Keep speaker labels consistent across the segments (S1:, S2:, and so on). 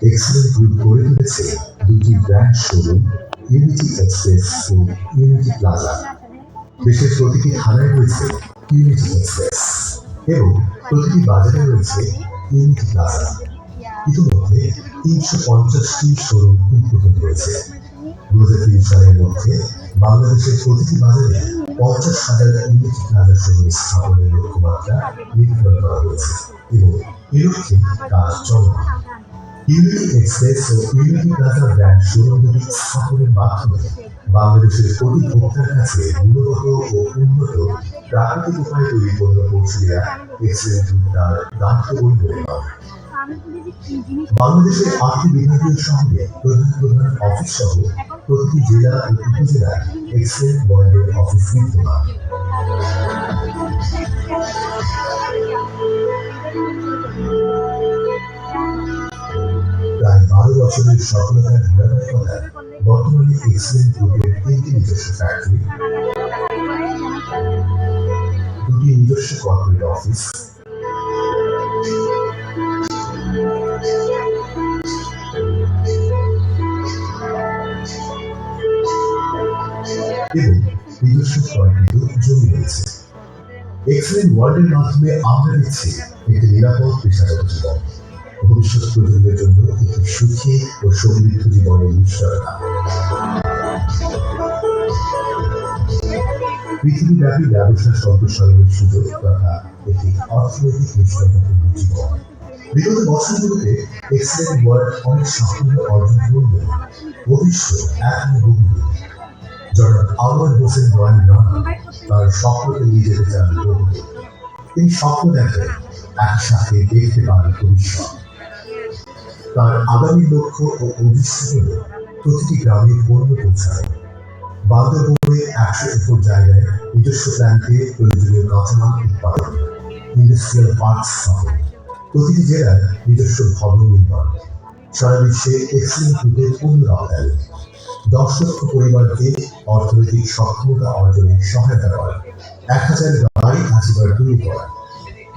S1: Excellent group গড়ে তুলেছে দুটি ব্র্যান্ড শোরুম, ইউনিটি এক্সপ্রেস ও ইউনিটি প্লাজা। দেশের প্রতিটি থানায় রয়েছে ইউনিটি এক্সপ্রেস এবং প্রতিটি বাজারে রয়েছে ইউনিটি প্লাজা। ইতিমধ্যে ৩৫০টি শোরুম উদ্বোধন করেছে। ২০৩০ সালের মধ্যে বাংলাদেশের প্রতিটি বাজারে ৫০,০০০ ইউনিটি প্লাজা শোরুম স্থাপনের লক্ষ্যমাত্রা নির্ধারণ করা হয়েছে এবং এ লক্ষ্যে কাজ চলমান। ইউনিটি এক্সপ্রেস ও ইউনিটি প্লাজা ব্র্যান্ড শোরুমগুলি স্থাপনের মাধ্যমে বাংলাদেশের প্রতি ভোক্তার কাছে গুণগত ও উন্নত প্রাকৃতিক উপায়ে তৈরি পণ্য পৌঁছে দেওয়া এক্সেলেন্ট গ্রুপ তার দায়িত্ব বলে মনে করে। বাংলাদেশের ৮টি বিভাগীয় শহরে প্রধান প্রধান অফিস সহ প্রতিটি জেলা ও উপজেলায় এক্সেলেন্ট ওয়ার্ল্ডের অফিস বিদ্যমান। প্রায় ১২ বছরের সফলতার ধারাবাহিকতায় বর্তমানে এক্সেলেন্ট গ্রুপের ৩টি নিজস্ব ফ্যাক্টরি, ২টি নিজস্ব কর্পোরেট অফিস, এবং নিজস্ব ক্রয়কৃত জমি রয়েছে। এক্সেলেন্ট ওয়ার্ল্ডের মাধ্যমে আমরা দিচ্ছি একটি নিরাপদ পেশাগত জীবন, ভবিষ্যৎ প্রজন্মের জন্য একটি সুখী ও সমৃদ্ধ জীবনের নিশ্চয়তা। পৃথিবীব্যাপী ব্যবসা সম্প্রসারণের সুযোগ তথা একটি অর্থনৈতিক নিশ্চয়তাপূর্ণ জীবন। বিগত বছরগুলোতে এক্সেলেন্ট ওয়ার্ল্ড অনেক সাফল্য অর্জন করলেও ভবিষ্যৎ এখনো বহুদূর। জনাব আনোয়ার হোসেন রয়্যাল রানা তার স্বপ্নকে নিয়ে যেতে চান বহুদূর। তিনি স্বপ্ন দেখেন একসাথে দেখতে পারেন ভবিষ্যৎ। তার আগামী লক্ষ্য ও উদ্দেশ্য হল প্রতিটি গ্রামে পণ্য পৌঁছানো, বান্দরবনে ১০০ একর জায়গায় নিজস্ব প্ল্যান্টে প্রয়োজনীয় কাঁচামাল উৎপাদন, ইন্ডাস্ট্রিয়াল পার্ক স্থাপন, প্রতিটি জেলায় নিজস্ব ভবন নির্মাণ, সারা বিশ্বে এক্সেলেন্ট গ্রুপের পণ্য রপ্তানি, ১০ লক্ষ পরিবারকে অর্থনৈতিক সক্ষমতা অর্জনে সহায়তা করা, ১,০০০ গাড়ি হাসিবার তৈরি করা।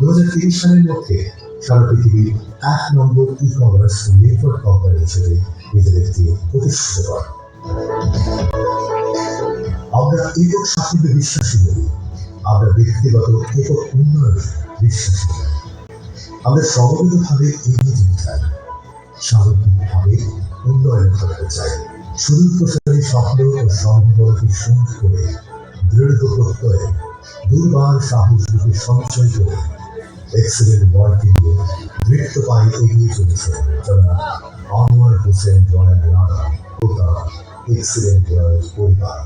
S1: ২০৩০ সালের মধ্যে সারা পৃথিবীর ১ নম্বর ই কমার্স নেটওয়ার্ক কোম্পানি হিসেবে নিজেদেরকে প্রতিষ্ঠিত করা। আমরা একক সাফল্যে বিশ্বাসী নই, আমরা ব্যক্তিগত একক উন্নয়নে বিশ্বাসী নই। আমরা সমবেতভাবে এগিয়ে যেতে চাই, সামগ্রিকভাবে উন্নয়ন ঘটাতে চাই। সুদূর প্রসারী স্বপ্ন ও সম্ভাবনাকে সঙ্গী করে দৃঢ় প্রত্যয়ে দুর্বার সাহস রূপে সঞ্চয় করে এক্সেলেন্ট ওয়ার্ল্ডকে নিয়ে দৃঢ় পায়ে এগিয়ে চলেছে জনাব আনোয়ার হোসেন রয়্যাল রানা ও তার এক্সেলেন্ট ওয়ার্ল্ড পরিবার।